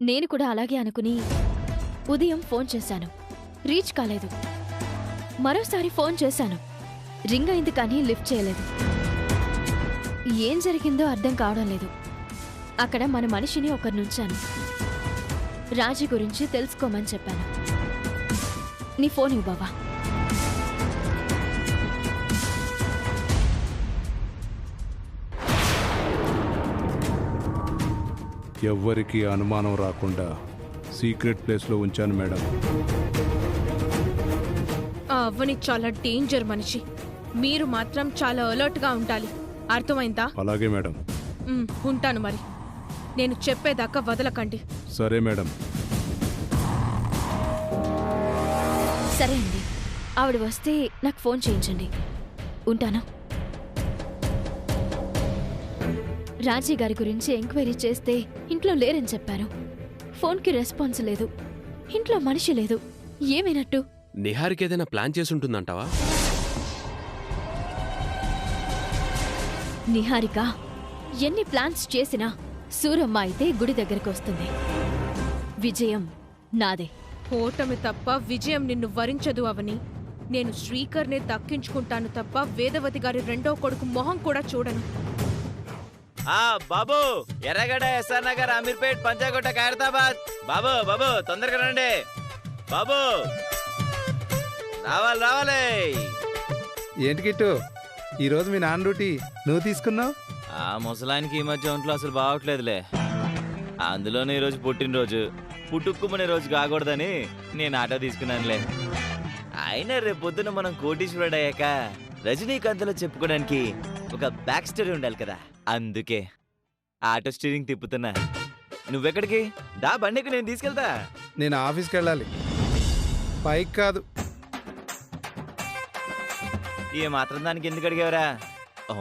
నేను కూడా అలాగే అనుకుని ఉదయం ఫోన్ చేశాను, రీచ్ కాలేదు. మరోసారి ఫోన్ చేశాను, రింగ్ అయింది కానీ లిఫ్ట్ చేయలేదు. ఏం జరిగిందో అర్థం కావడం లేదు. అక్కడ మన మనిషిని ఒకరినుంచాను. రాజీ గురించి తెలుసుకోమని చెప్పాను. నీ ఫోన్ ఇవ్వు బావా. ఎవ్వరికి అనుమానం రాకుండా సీక్రెట్ ప్లేస్లో ఉంచాను మేడం. ఆ అవ్వని చాలా డేంజర్ మనిషి. మీరు మాత్రం చాలా అలర్ట్గా ఉండాలి, అర్థమైందా? అలాగే మేడం. ఉంటాను మరి. నేను చెప్పేదాకా వదలకండి. సరే మేడం. సరే అండి, ఆవిడ వస్తే నాకు ఫోన్ చేయించండి. ఉంటాను. రాజీ గారి గురించి ఎంక్వైరీ చేస్తే ఇంట్లో లేరని చెప్పారు. ఫోన్కి రెస్పాన్స్ లేదు, ఇంట్లో మనిషి లేదు. ఏమైనట్టు? నిహారికి ఏదైనా ప్లాన్ చేసుంటుందంటావా? నిహారిక ఎన్ని ప్లాన్స్ చేసినా సూరమ్మ అయితే గుడి దగ్గరికి వస్తుంది. విజయం నాదే. ఓటమి తప్ప విజయం నిన్ను వరించదు అవని. నేను శ్రీకర్నే దక్కించుకుంటాను తప్ప వేదవతి గారి రెండో కొడుకు మొహం కూడా చూడను. బాబు, ఎర్రగడ్డ, ఎస్ఆర్ నగర్, అమీర్పేట్, పంచాగుట్ట, ఖైరతాబాద్. బాబు బాబు తొందరగా రండి బాబు. రావాలి. ఏంటి కిట్టు, ఈరోజు మీ నాన్న డ్యూటీ నువ్వు తీసుకున్నావు? ఆ ముసలాయనికి ఈ మధ్య ఒంట్లో అసలు బాగోట్లేదులే. అందులోనే ఈరోజు పుట్టినరోజు, పుట్టుక్కుమనే రోజు కాకూడదని నేను ఆటో తీసుకున్నానులే. అయినా రేపు పొద్దున మనం కోటీశ్వరుడు అయ్యాక రజనీకాంత్లో చెప్పుకోవడానికి ఒక బ్యాక్ స్టోరీ ఉండాలి కదా, అందుకే ఆటో స్టీరింగ్ తిప్పుతున్నా. నువ్వెక్కడికి? దా బండికి, నేను తీసుకెళ్తా. నేను ఆఫీస్కి వెళ్ళాలి, పైకి కాదు. ఏ మాత్రం దానికి ఎందుకు అడిగావరా?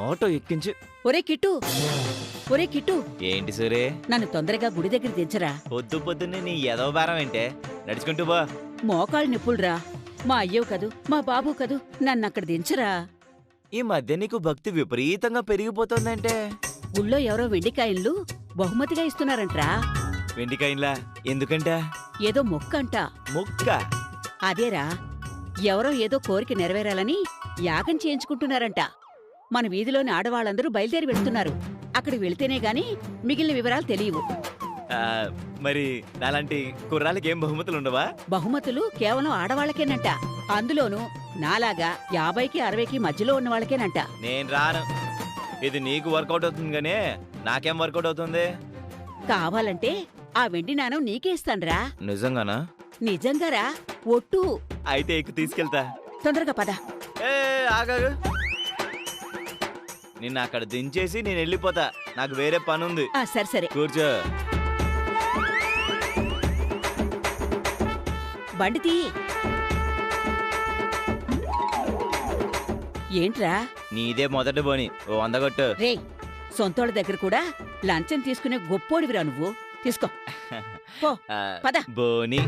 ఆటో ఎక్కించు. ఒరే కిట్టు, ఏంటి సూరే? నన్ను తొందరగా గుడి దగ్గర దించరా. పొద్దు పొద్దున్నే నీ ఎదవ భారం ఏంటే? నడుచుకుంటూ బా. మోకాళ్ళు నిప్పుడురా. మా అయ్యవు కదూ, మా బాబు కదూ, నన్ను అక్కడ దించరా. ఈ మధ్య నీకు భక్తి విపరీతంగా పెరిగిపోతుందంటే. గుళ్ళో ఎవరో వెండికాయలు బహుమతిగా ఇస్తున్నారంట్రా. వెండికాయన్లా? ఎందుకంట? ఏదో మొక్కంట. మొక్క? అదేరా, ఎవరో ఏదో కోరిక నెరవేరాలని యాగం చేయించుకుంటున్నారంట. మన వీధిలోని ఆడవాళ్ళందరూ బయలుదేరి వెళ్తున్నారు. అక్కడికి వెళితేనే గాని మిగిలిన వివరాలు తెలియవు. మరి నాలాంటి కుర్రాలకి ఏం బహుమతులు ఉండవా? బహుమతులు కేవలం ఆడవాళ్లకేనంట. అందులోనూ నాలాగా 50కి 60కి మధ్యలో ఉన్న వాళ్ళకేనంట. నేను రాను. ఇది నీకు వర్కౌట్ అవుతుంది గానీ నాకేం వర్కౌట్ అవుతుంది? కావాలంటే ఆ వెండి నాణం నీకే ఇస్తాన్రా. నిజంగానా? నిజంగారా, ఒట్టు. అయితే ఎక్కు, తీసుకెళ్తా. తొందరగా పద. ఆగాగు. నిన్న అక్కడ దించేసి నేను వెళ్ళిపోతా, నాకు వేరే పనుంది. సరే సరే, కూర్చో. బండి తీ. ఏంట్రా? నీదే మొదటి బోని, ఓ 100 కొట్టు. రే, సొంతోళ్ళ దగ్గర కూడా లంచం తీసుకునే గొప్పోడివిరా నువ్వు. తీసుకో పో, పద. బోని.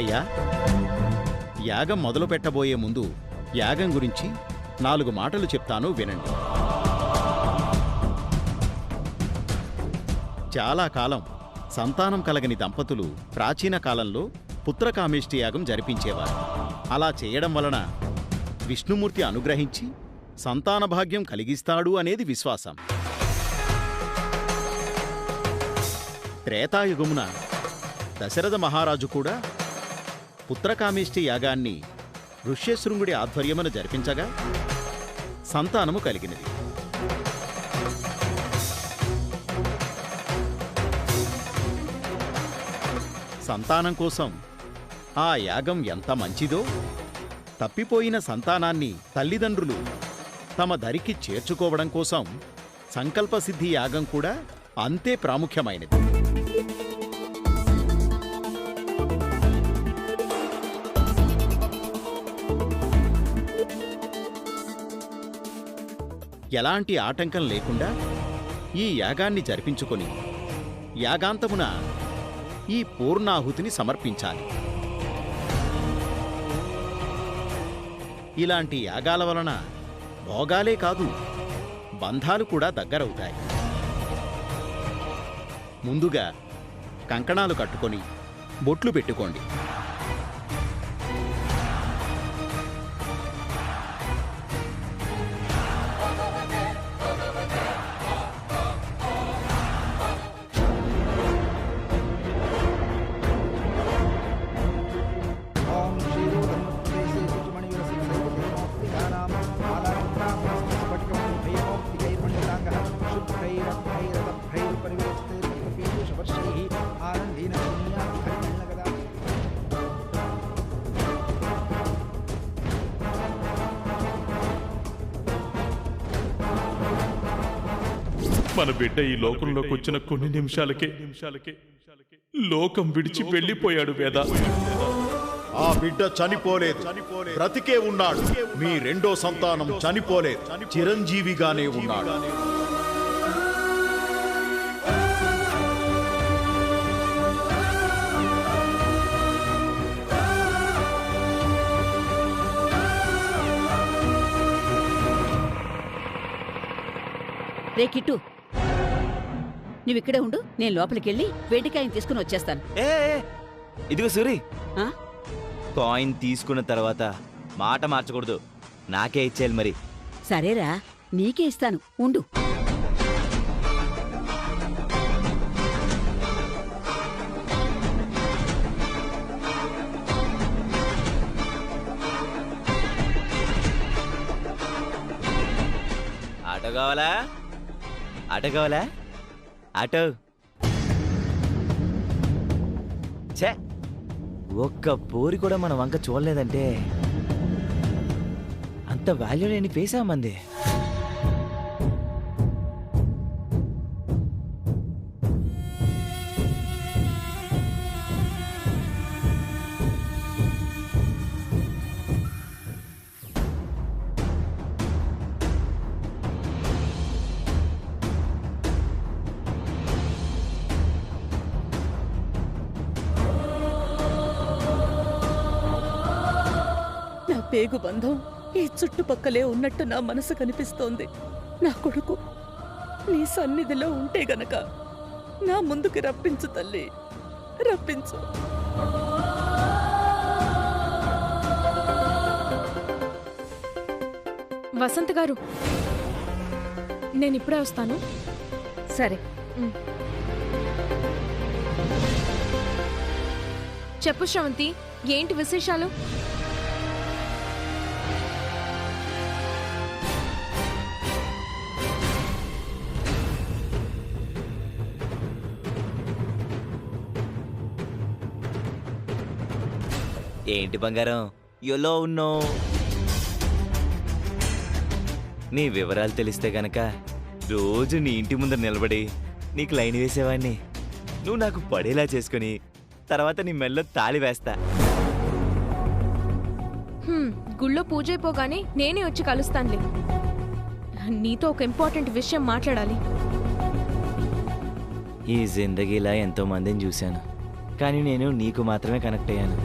అయ్యా, యాగం మొదలు పెట్టబోయే ముందు యాగం గురించి 4 మాటలు చెప్తాను, వినండి. చాలా కాలం సంతానం కలగని దంపతులు ప్రాచీన కాలంలో పుత్రకామేష్టి యాగం జరిపించేవారు. అలా చేయడం వలన విష్ణుమూర్తి అనుగ్రహించి సంతాన భాగ్యం కలిగిస్తాడు అనేది విశ్వాసం. త్రేతాయుగమున దశరథ మహారాజు కూడా పుత్రకామేష్టి యాగాన్ని ఋష్యశృంగుడి ఆధ్వర్యమున జరిపించగా సంతానము కలిగినది. సంతానం కోసం ఆ యాగం ఎంత మంచిదో, తప్పిపోయిన సంతానాన్ని తల్లిదండ్రులు తమ దరికి చేర్చుకోవడం కోసం సంకల్పసిద్ధి యాగం కూడా అంతే ప్రాముఖ్యమైనది. ఎలాంటి ఆటంకం లేకుండా ఈ యాగాన్ని జరిపించుకొని యాగాంతమున ఈ పూర్ణాహుతిని సమర్పించాలి. ఇలాంటి యాగాల వలన భోగాలే కాదు బంధాలు కూడా దగ్గరవుతాయి. ముందుగా కంకణాలు కట్టుకొని బొట్లు పెట్టుకోండి. మన బిడ్డ ఈ లోకంలోకి వచ్చిన కొన్ని నిమిషాలకే లోకం విడిచి వెళ్ళిపోయాడు వేద. ఆ బిడ్డ చనిపోలేదు, బ్రతికే ఉన్నాడు. మీ రెండో సంతానం చనిపోలేదు, చిరంజీవిగానే ఉన్నాడు. రే కిట్టు, నువ్విక్కడే ఉండు, నేను లోపలికెళ్ళి వెండికాయని తీసుకుని వచ్చేస్తాను. ఇదిగో సూరి, ఆ? కాయిన్ తీసుకున్న తర్వాత మాట మార్చకూడదు, నాకే ఇచ్చేయాలి మరి. సరేరా, నీకే ఇస్తాను, ఉండు. ఆటో కావాలా? ఆటో కావాలా? ఆటో. ఛే, ఒక్క పోరి కూడా మన వంక చూడలేదంటే అంత వాల్యూ లేని ఫేసా మంది. పేగు బంధం ఈ చుట్టుపక్కలే ఉన్నట్టు నా మనసు కనిపిస్తోంది. నా కొడుకు నీ సన్నిధిలో ఉంటే గనక నా ముందుకి రప్పించు తల్లి, రప్పించు. వసంత్ గారు, నేనిప్పుడే వస్తాను. సరే. చెప్పు శ్రవంతి, ఏంటి విశేషాలు? ఏంటి బంగారం, ఎలా ఉన్నావు? నీ వివరాలు తెలిస్తే గనక రోజు నీ ఇంటి ముందర నిలబడి నీకు లైన్ వేసేవాడిని. నువ్వు నాకు పడేలా చేసుకుని తర్వాత నీ మెల్లో తాళి వేస్తా. గుళ్ళో పూజ అయిపోగానే నేనే వచ్చి కలుస్తానులే. నీతో ఒక ఇంపార్టెంట్ విషయం మాట్లాడాలి. ఈ జిందగీలా ఎంతో మందిని చూశాను, కానీ నేను నీకు మాత్రమే కనెక్ట్ అయ్యాను.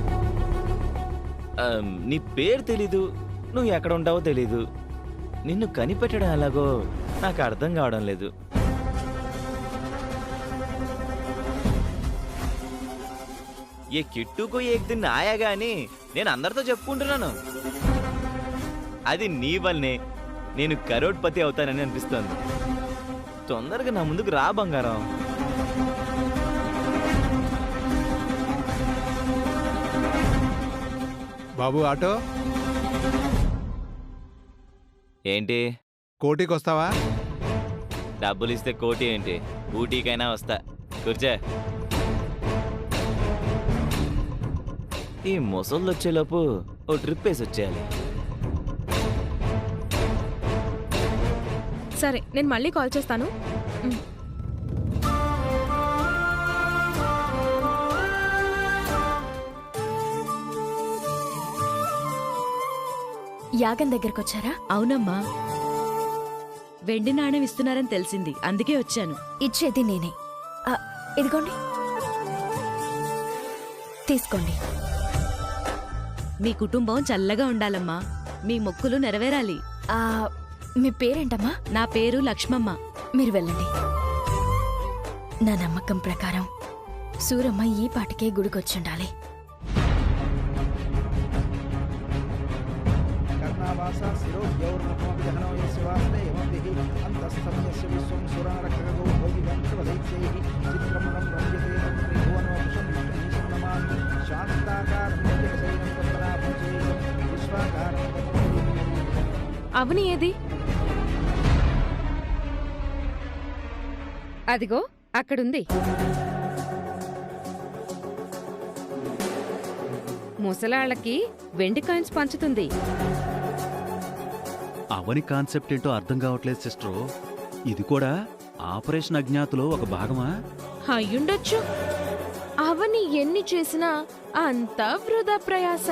నీ పేరు తెలీదు, నువ్వు ఎక్కడ ఉంటావో తెలీదు. నిన్ను కనిపెట్టడం ఎలాగో నాకు అర్థం కావడం లేదు. ఏ కిట్టుకు ఏక్ దిన్ ఆయాగా అని నేను అందరితో చెప్పుకుంటున్నాను. అది నీ వల్లనే నేను కరోడ్పతి అవుతానని అనిపిస్తోంది. తొందరగా నా ముందుకు రా బంగారం. బాబు ఆటో, ఏంటి కోటికి వస్తావా? డబ్బులు ఇస్తే కోటి ఏంటి, ఊటీకైనా వస్తా. కూర్చో. ఈ ముసళ్ళు వచ్చేలోపు ఓ ట్రిప్ వేసి వచ్చేయాలి. సరే, నేను మళ్ళీ కాల్ చేస్తాను. యాగం దగ్గరకొచ్చారా? అవునమ్మా, వెండి నాణెం ఇస్తున్నారని తెలిసింది, అందుకే వచ్చాను. ఇచ్చేది నేనే. ఇదిగోండి, తీసుకోండి. మీ కుటుంబం చల్లగా ఉండాలమ్మా. మీ మొక్కులు నెరవేరాలి. ఆ, మీ పేరేంటమ్మా? నా పేరు లక్ష్మమ్మ. మీరు వెళ్ళండి. నా నమ్మకం ప్రకారం సూరమ్మ ఈ పాటికే గుడికొచ్చుండాలి. అవని ఏది? అదిగో అక్కడుంది. ముసలాళ్ళకి వెండి కాయిన్స్ పంచుతుంది. అవని కాన్సెప్ట్ ఏంటో అర్థం కావట్లేదు సిస్టరు. ఇది కూడా ఆపరేషన్ అజ్ఞాతులో ఒక భాగమా? అయ్యుండొచ్చు. అవని ఎన్ని చేసినా అంతా వృధా ప్రయాస.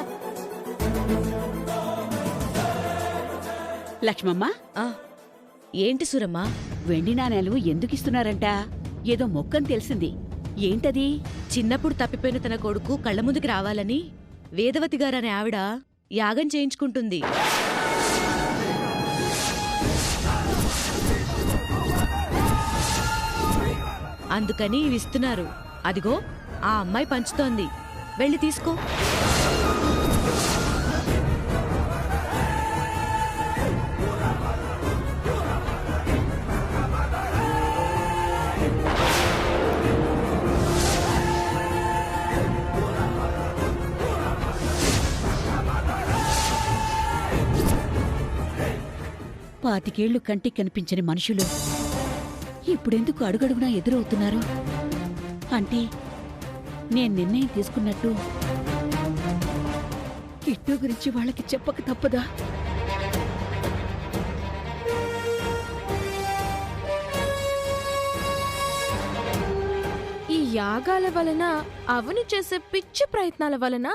లక్ష్మమ్మ, ఏంటి సురమ్మా? వెండి నాణేలు ఎందుకిస్తున్నారంట? ఏదో మొక్కని తెలిసింది. ఏంటది? చిన్నప్పుడు తప్పిపోయిన తన కొడుకు కళ్ళ ముందుకు రావాలని వేదవతి గారనే ఆవిడ యాగం చేయించుకుంటుంది. అందుకని ఇవిస్తున్నారు. అదిగో ఆ అమ్మాయి పంచుతోంది. వెళ్ళి తీసుకో. పాతికేళ్లు కంటికి కనిపించని మనుషులు ఇప్పుడెందుకు అడుగడుగునా ఎదురవుతున్నారు? అంటే నేను నిర్ణయం తీసుకున్నట్టు కిట్టు గురించి వాళ్ళకి చెప్పక తప్పదా? ఈ యాగాల వలన అవని చేసే పిచ్చి ప్రయత్నాల వలన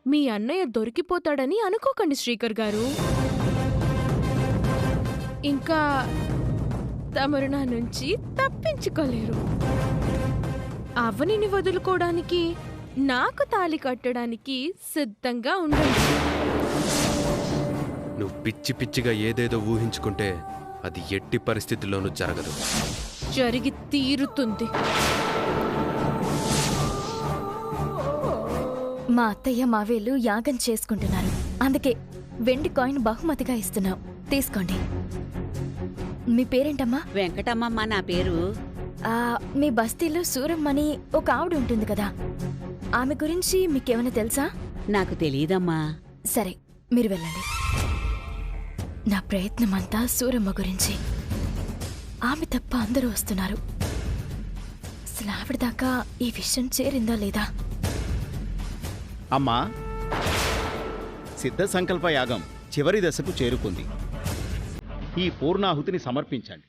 మీ అన్నయ్య దొరికిపోతాడని అనుకోకండి శ్రీకర్ గారు. ఇంకా తమరు నా నుంచి తప్పించుకోలేరు. అవనిని వదులుకోవడానికి, నాకు తాళి కట్టడానికి సిద్ధంగా ఉండండి. నువ్వు పిచ్చి పిచ్చిగా ఏదేదో ఊహించుకుంటే అది ఎట్టి పరిస్థితుల్లోనూ జరగదు. జరిగి తీరుతుంది. మా అత్తయ్య మావేలు యాగం చేసుకుంటున్నారు. అందుకే వెండి కాయిన్ బహుమతిగా ఇస్తున్నాం. తీసుకోండి. మీ పేరేంటమ్మా? వెంకటమ్మమ్మ నా పేరు. మీ బస్తీలో సూరమ్మని ఒక ఆవిడ ఉంటుంది కదా, ఆమె గురించి మీకేమైనా తెలుసా? నాకు తెలియదమ్మా. సరే, మీరు వెళ్ళండి. నా ప్రయత్నమంతా సూరమ్మ గురించి. ఆమె తప్ప అందరూ వస్తున్నారు. అసలు ఆవిడ దాకా ఈ విషయం చేరిందా లేదా? అమ్మా, సిద్ధ సంకల్ప యాగం చివరి దశకు చేరుకుంది. ఈ పూర్ణాహుతిని సమర్పించండి.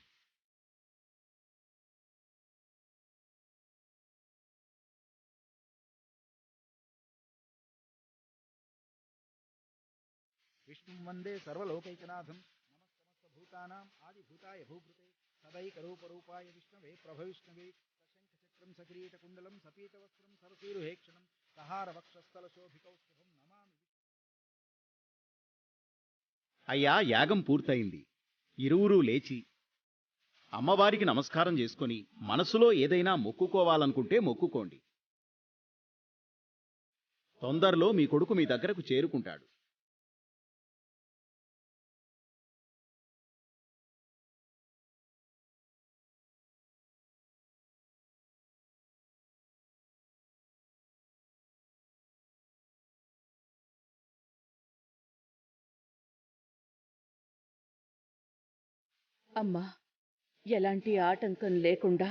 విష్ణుం వందే సర్వలోకైకనాథం నమస్తమస్త భూతానాం ఆదిభూతాయ భూభృతే సదైకరూపరూపాయ విష్ణవే ప్రభవిష్ణవే సశంఖ చక్రం సకిరీట కుండలం సపీతవస్త్రం సరసీరుహేక్షణం సహార వక్షస్థల శోభికౌస్తుభం నమామి. అయ్యా, యాగం పూర్తయింది. ఇరువురూ లేచి అమ్మవారికి నమస్కారం చేసుకుని మనసులో ఏదైనా మొక్కుకోవాలనుకుంటే మొక్కుకోండి. తొందరలో మీ కొడుకు మీ దగ్గరకు చేరుకుంటాడు. అమ్మా, ఎలాంటి ఆటంకం లేకుండా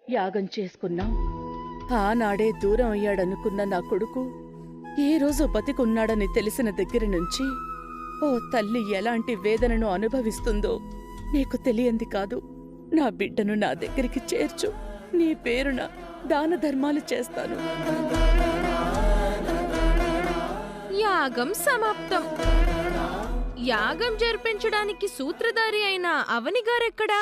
యాగం చేసుకున్నాం. ఆనాడే దూరం అయ్యాడనుకున్న నా కొడుకు ఈ రోజు బతికున్నాడని తెలిసిన దగ్గర నుంచి ఓ తల్లి ఎలాంటి వేదనను అనుభవిస్తుందో నీకు తెలియంది కాదు. నా బిడ్డను నా దగ్గరికి చేర్చు. నీ పేరున దాన ధర్మాలు చేస్తాను. యాగం సమాప్తం. యాగం జరిపించడానికి సూత్రధారి అయిన అవని గారెక్కడా?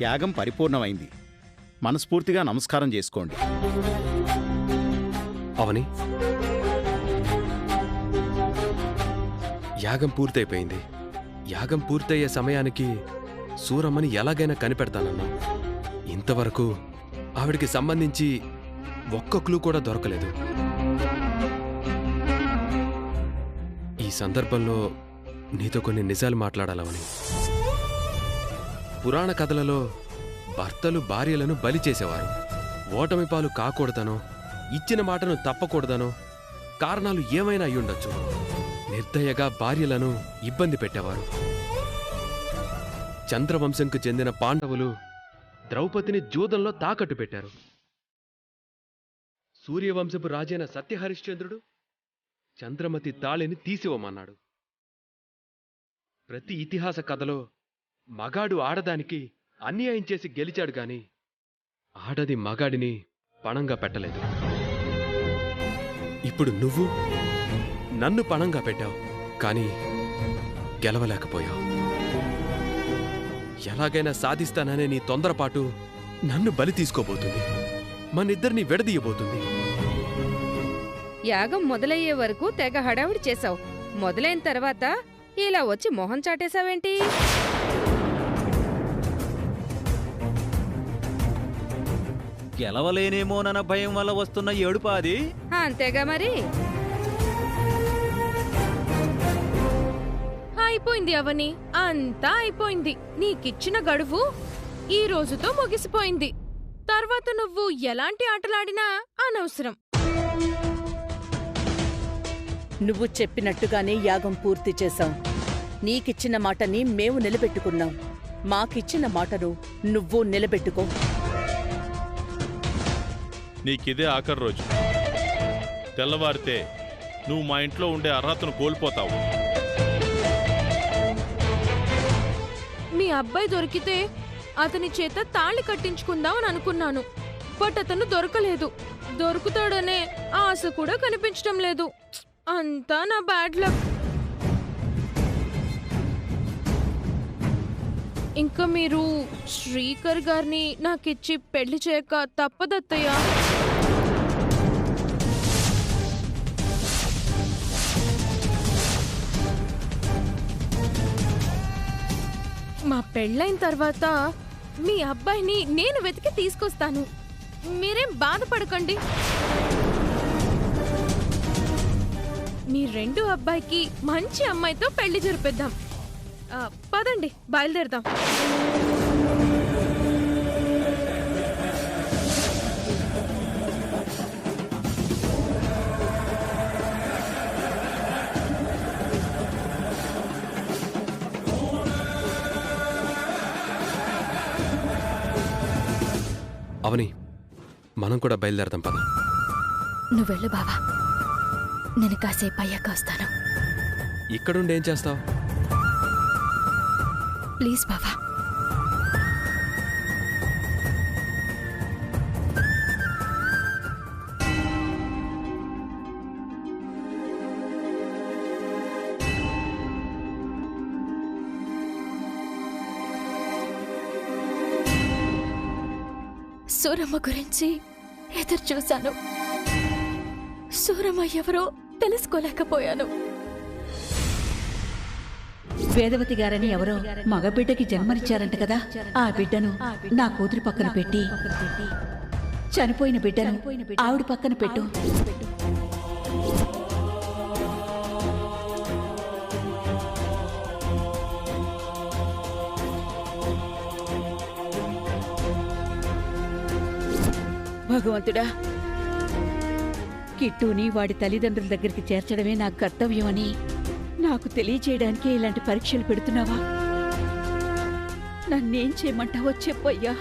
యాగం పరిపూర్ణమైంది. మనస్ఫూర్తిగా నమస్కారం చేసుకోండి. అవని, యాగం పూర్తయిపోయింది. యాగం పూర్తయ్యే సమయానికి సూరమ్మని ఎలాగైనా కనిపెడతానన్నా. ఇంతవరకు ఆవిడికి సంబంధించి ఒక్క క్లూ కూడా దొరకలేదు. ఈ సందర్భంలో నీతో కొన్ని నిజాలు మాట్లాడాలవని. పురాణ కథలలో భర్తలు భార్యలను బలి చేసేవారు. ఓటమి పాలు కాకూడదనో, ఇచ్చిన మాటను తప్పకూడదనో కారణాలు ఏమైనా అయ్యుండొచ్చు. నిర్దయగా భార్యలను ఇబ్బంది పెట్టేవారు. చంద్రవంశంకు చెందిన పాండవులు ద్రౌపదిని జూదంలో తాకట్టు పెట్టారు. సూర్యవంశపు రాజైన సత్యహరిశ్చంద్రుడు చంద్రమతి తాళిని తీసివమన్నాడు. ప్రతి ఇతిహాస కథలో మగాడు ఆడదానికి అన్యాయం చేసి గెలిచాడు గాని ఆడది మగాడిని పణంగా పెట్టలేదు. ఇప్పుడు నువ్వు నన్ను పణంగా పెట్టావు, కానీ గెలవలేకపోయావు. ఎలాగైనా సాధిస్తాననే నీ తొందరపాటు నన్ను బలి తీసుకోబోతుంది, మనిద్దరిని విడదీయబోతుంది. యాగం మొదలయ్యే వరకు తెగ హడావుడి చేశావు. మొదలైన తర్వాత ఇలా వచ్చి మొహం చాటేశావేంటి? గెలవలేనేమోనన్న భయం వల్ల వస్తున్న ఏడుపాది. అంతేగా మరి. అయిపోయింది అవని, అంతా అయిపోయింది. నీకిచ్చిన గడువు ఈ రోజుతో ముగిసిపోయింది. తర్వాత నువ్వు ఎలాంటి ఆటలాడినా అనవసరం. నువ్వు చెప్పినట్టుగానే యాగం పూర్తి చేశాం. నీకిచ్చిన మాటని మేము నిలబెట్టుకున్నాం. మాకిచ్చిన మాటను నువ్వు నిలబెట్టుకో. నీకిదే ఆఖరి రోజు. తెల్లవారితే నువ్వు మా ఇంట్లో ఉండే అర్హతను కోల్పోతావు. మీ అబ్బాయి దొరికితే అతని చేత తాళి కట్టించుకుందామని అనుకున్నాను. బట్ అతను దొరకలేదు. దొరుకుతాడనే ఆశ కూడా కనిపించడం లేదు. అంతా నా బ్యాడ్ లక్. ఇంకా మీరు శ్రీకర్ గారిని నాకిచ్చి పెళ్లి చేయక తప్పదత్తయ్యా. మా పెళ్ళైన తర్వాత మీ అబ్బాయిని నేను వెతికి తీసుకొస్తాను. మీరేం బాధపడకండి. మీ రెండో అబ్బాయికి మంచి అమ్మాయితో పెళ్లి జరిపిద్దాం. పదండి, బయలుదేరదాం. అవని, మనం కూడా బయలుదేరదాం పద. నువ్వు వెళ్ళు బావా, నేను కాసేపు అయ్యాక వస్తాను. ఇక్కడుండి ఏం చేస్తావు? ప్లీజ్ బావా. సూరమ్మ గురించి ఎదురు చూశాను. సూరమ్మ ఎవరో తెలుసుకోలేకపోయాను. వేదవతి గారని ఎవరో మగబిడ్డకి జన్మనిచ్చారంట కదా. ఆ బిడ్డను నా కూతురి పక్కన పెట్టి చనిపోయిన బిడ్డను ఆవిడ పక్కన పెట్టు. భగవంతుడా, కిట్టూని వాడి తల్లిదండ్రుల దగ్గరికి చేర్చడమే నా కర్తవ్యమని నాకు తెలియచేయడానికే ఇలాంటి పరీక్షలు పెడుతున్నావా? నన్నేం చేయమంటావో చెప్పయ్యా.